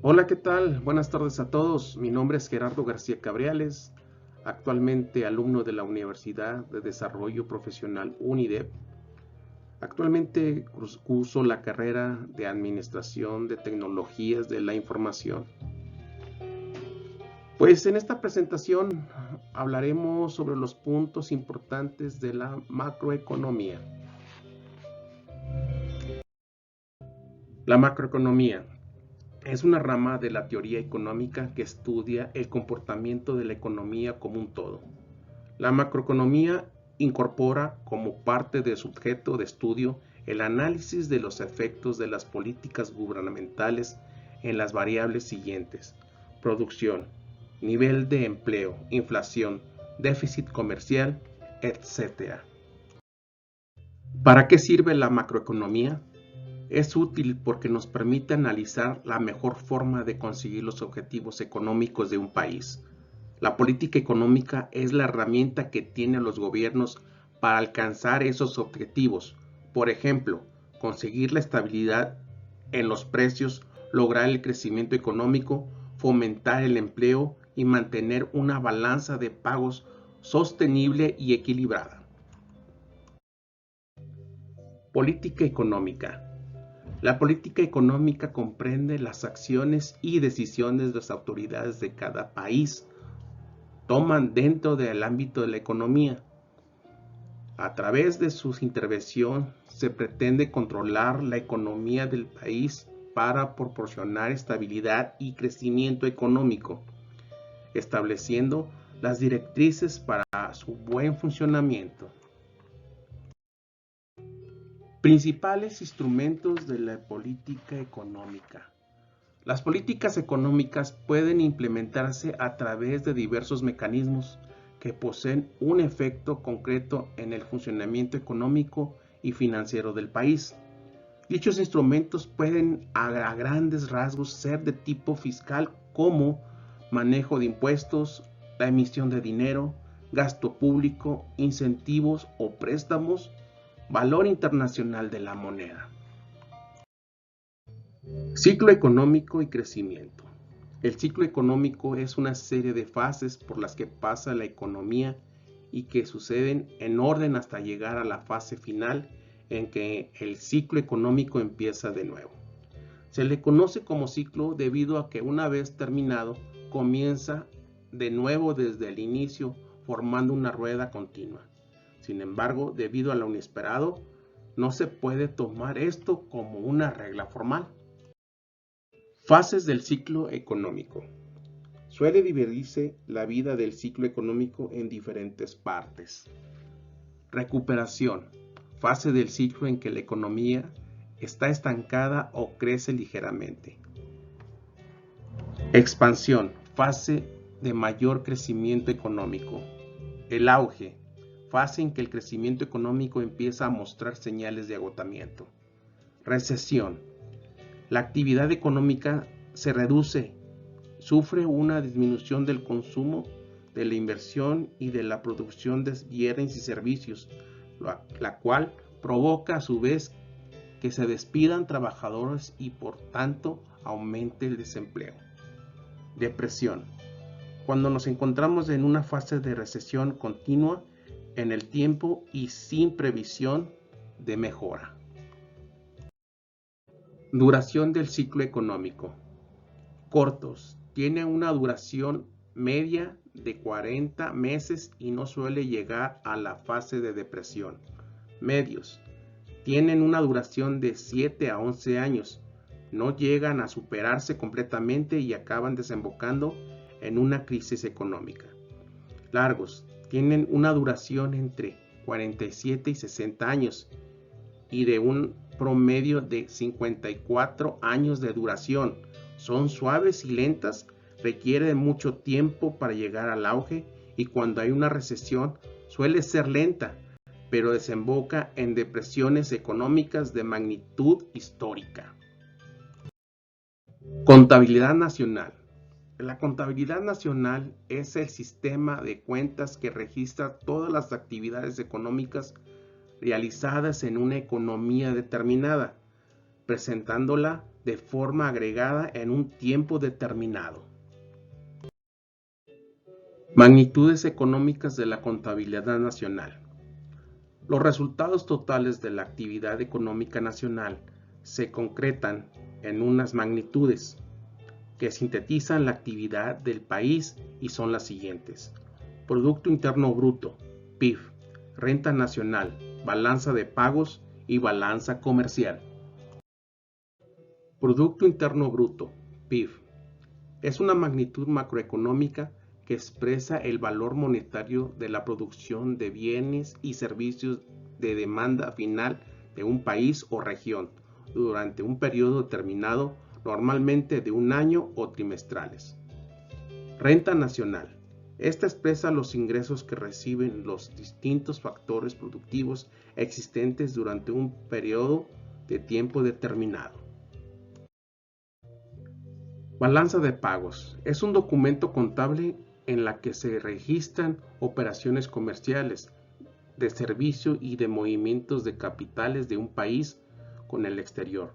Hola, ¿qué tal? Buenas tardes a todos. Mi nombre es Gerardo García Cabriales, actualmente alumno de la Universidad de Desarrollo Profesional UNIDEP. Actualmente curso la carrera de Administración de Tecnologías de la Información. Pues en esta presentación hablaremos sobre los puntos importantes de la macroeconomía. La macroeconomía es una rama de la teoría económica que estudia el comportamiento de la economía como un todo. La macroeconomía incorpora como parte de su objeto de estudio el análisis de los efectos de las políticas gubernamentales en las variables siguientes: producción, nivel de empleo, inflación, déficit comercial, etc. ¿Para qué sirve la macroeconomía? Es útil porque nos permite analizar la mejor forma de conseguir los objetivos económicos de un país. La política económica es la herramienta que tienen los gobiernos para alcanzar esos objetivos. Por ejemplo, conseguir la estabilidad en los precios, lograr el crecimiento económico, fomentar el empleo y mantener una balanza de pagos sostenible y equilibrada. Política económica. La política económica comprende las acciones y decisiones de las autoridades de cada país toman dentro del ámbito de la economía. A través de su intervención se pretende controlar la economía del país para proporcionar estabilidad y crecimiento económico, estableciendo las directrices para su buen funcionamiento. Principales instrumentos de la política económica. Las políticas económicas pueden implementarse a través de diversos mecanismos que poseen un efecto concreto en el funcionamiento económico y financiero del país. Dichos instrumentos pueden a grandes rasgos ser de tipo fiscal, como manejo de impuestos, la emisión de dinero, gasto público, incentivos o préstamos, valor internacional de la moneda. Ciclo económico y crecimiento. El ciclo económico es una serie de fases por las que pasa la economía y que suceden en orden hasta llegar a la fase final en que el ciclo económico empieza de nuevo. Se le conoce como ciclo debido a que una vez terminado comienza de nuevo desde el inicio, formando una rueda continua. Sin embargo, debido a lo inesperado, no se puede tomar esto como una regla formal. Fases del ciclo económico. Suele dividirse la vida del ciclo económico en diferentes partes. Recuperación. Fase del ciclo en que la economía está estancada o crece ligeramente. Expansión. Fase de mayor crecimiento económico. El auge. Fase en que el crecimiento económico empieza a mostrar señales de agotamiento. Recesión. La actividad económica se reduce, sufre una disminución del consumo, de la inversión y de la producción de bienes y servicios, la cual provoca a su vez que se despidan trabajadores y por tanto aumente el desempleo. Depresión. Cuando nos encontramos en una fase de recesión continua en el tiempo y sin previsión de mejora. Duración del ciclo económico. Cortos. Tiene una duración media de 40 meses y no suele llegar a la fase de depresión. Medios. Tienen una duración de 7 a 11 años. No llegan a superarse completamente y acaban desembocando en una crisis económica. Largos. Tienen una duración entre 47 y 60 años y de un promedio de 54 años de duración. Son suaves y lentas, requiere mucho tiempo para llegar al auge y cuando hay una recesión suele ser lenta, pero desemboca en depresiones económicas de magnitud histórica. Contabilidad nacional. La contabilidad nacional es el sistema de cuentas que registra todas las actividades económicas realizadas en una economía determinada, presentándola de forma agregada en un tiempo determinado. Magnitudes económicas de la contabilidad nacional. Los resultados totales de la actividad económica nacional se concretan en unas magnitudes que sintetizan la actividad del país y son las siguientes: Producto Interno Bruto, PIB, renta nacional, balanza de pagos y balanza comercial. Producto Interno Bruto, PIB, es una magnitud macroeconómica que expresa el valor monetario de la producción de bienes y servicios de demanda final de un país o región durante un periodo determinado, normalmente de un año o trimestrales. Renta nacional. Esta expresa los ingresos que reciben los distintos factores productivos existentes durante un periodo de tiempo determinado. Balanza de pagos. Es un documento contable en la que se registran operaciones comerciales, de servicio y de movimientos de capitales de un país con el exterior,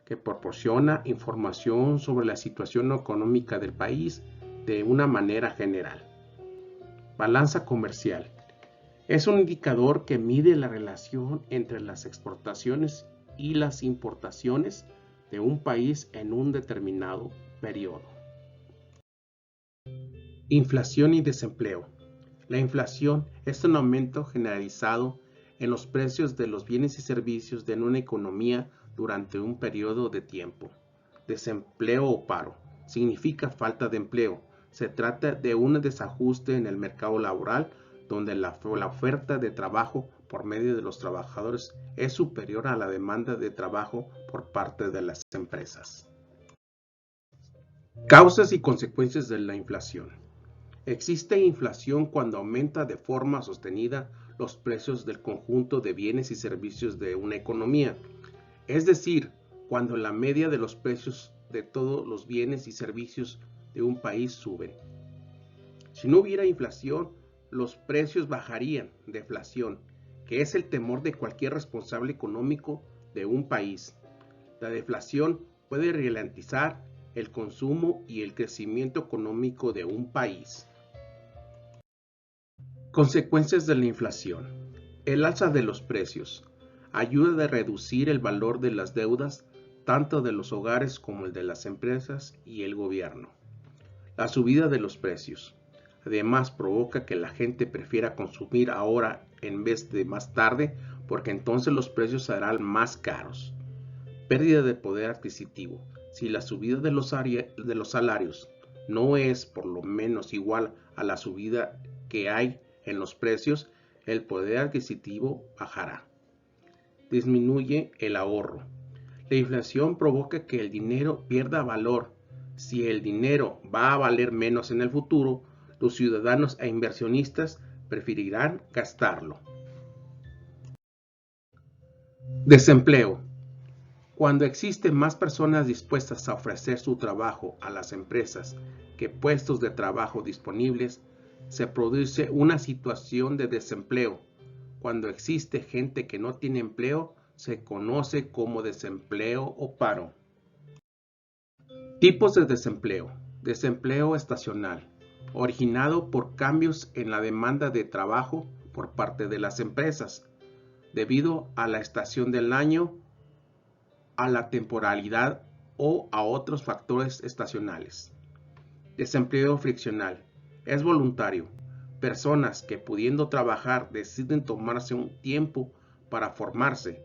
que proporciona información sobre la situación económica del país de una manera general. Balanza comercial. Es un indicador que mide la relación entre las exportaciones y las importaciones de un país en un determinado periodo. Inflación y desempleo. La inflación es un aumento generalizado en los precios de los bienes y servicios de una economía durante un periodo de tiempo. Desempleo o paro significa falta de empleo. Se trata de un desajuste en el mercado laboral donde la oferta de trabajo por medio de los trabajadores es superior a la demanda de trabajo por parte de las empresas. Causas y consecuencias de la inflación. Existe inflación cuando aumenta de forma sostenida los precios del conjunto de bienes y servicios de una economía, es decir, cuando la media de los precios de todos los bienes y servicios de un país suben. Si no hubiera inflación, los precios bajarían. Deflación, que es el temor de cualquier responsable económico de un país. La deflación puede ralentizar el consumo y el crecimiento económico de un país. Consecuencias de la inflación. El alza de los precios ayuda a reducir el valor de las deudas tanto de los hogares como el de las empresas y el gobierno. La subida de los precios. Además, provoca que la gente prefiera consumir ahora en vez de más tarde, porque entonces los precios serán más caros. Pérdida de poder adquisitivo. Si la subida de los salarios no es por lo menos igual a la subida que hay en los precios, el poder adquisitivo bajará. Disminuye el ahorro. La inflación provoca que el dinero pierda valor. Si el dinero va a valer menos en el futuro, los ciudadanos e inversionistas preferirán gastarlo. Desempleo. Cuando existen más personas dispuestas a ofrecer su trabajo a las empresas que puestos de trabajo disponibles, se produce una situación de desempleo. Cuando existe gente que no tiene empleo, se conoce como desempleo o paro. Tipos de desempleo. Desempleo estacional, originado por cambios en la demanda de trabajo por parte de las empresas, debido a la estación del año, a la temporalidad o a otros factores estacionales. Desempleo friccional. Es voluntario. Personas que pudiendo trabajar deciden tomarse un tiempo para formarse,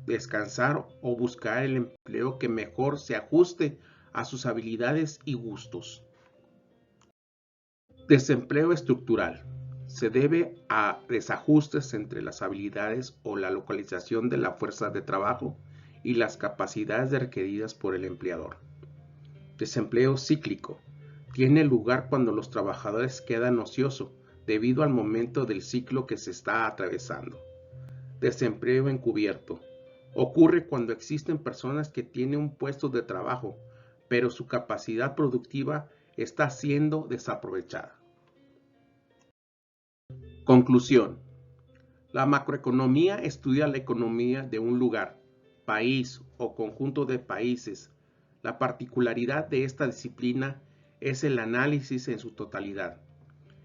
descansar o buscar el empleo que mejor se ajuste a sus habilidades y gustos. Desempleo estructural. Se debe a desajustes entre las habilidades o la localización de la fuerza de trabajo y las capacidades requeridas por el empleador. Desempleo cíclico. Tiene lugar cuando los trabajadores quedan ociosos debido al momento del ciclo que se está atravesando. Desempleo encubierto. Ocurre cuando existen personas que tienen un puesto de trabajo, pero su capacidad productiva está siendo desaprovechada. Conclusión. La macroeconomía estudia la economía de un lugar, país o conjunto de países La particularidad de esta disciplina es el análisis en su totalidad.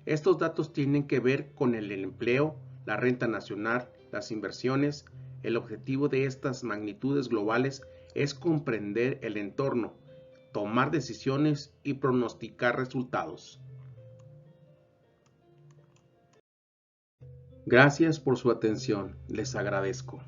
Estos datos tienen que ver con el empleo, la renta nacional, las inversiones. El objetivo de estas magnitudes globales es comprender el entorno, tomar decisiones y pronosticar resultados. Gracias por su atención, les agradezco.